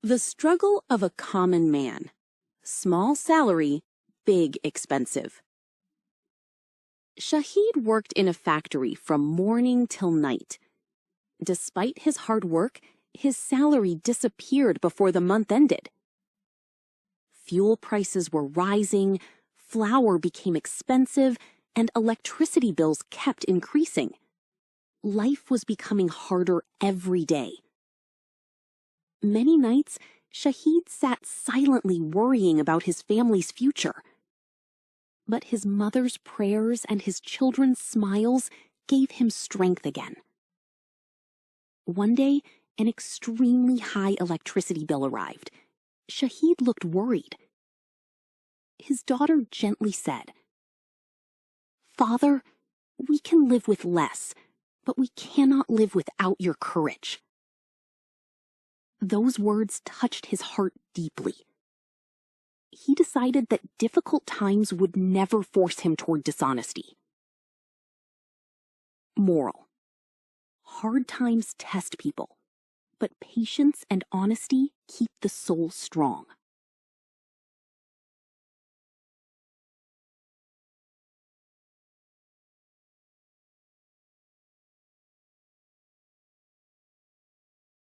The struggle of a common man. Small salary, big expensive. Shahid worked in a factory from morning till night. Despite his hard work, his salary disappeared before the month ended. Fuel prices were rising, flour became expensive, and electricity bills kept increasing. Life was becoming harder every day. Many nights, Shahid sat silently worrying about his family's future. But his mother's prayers and his children's smiles gave him strength again. One day, an extremely high electricity bill arrived. Shahid looked worried. His daughter gently said, "Father, we can live with less, but we cannot live without your courage." Those words touched his heart deeply. He decided that difficult times would never force him toward dishonesty. Moral: hard times test people, but patience and honesty keep the soul strong.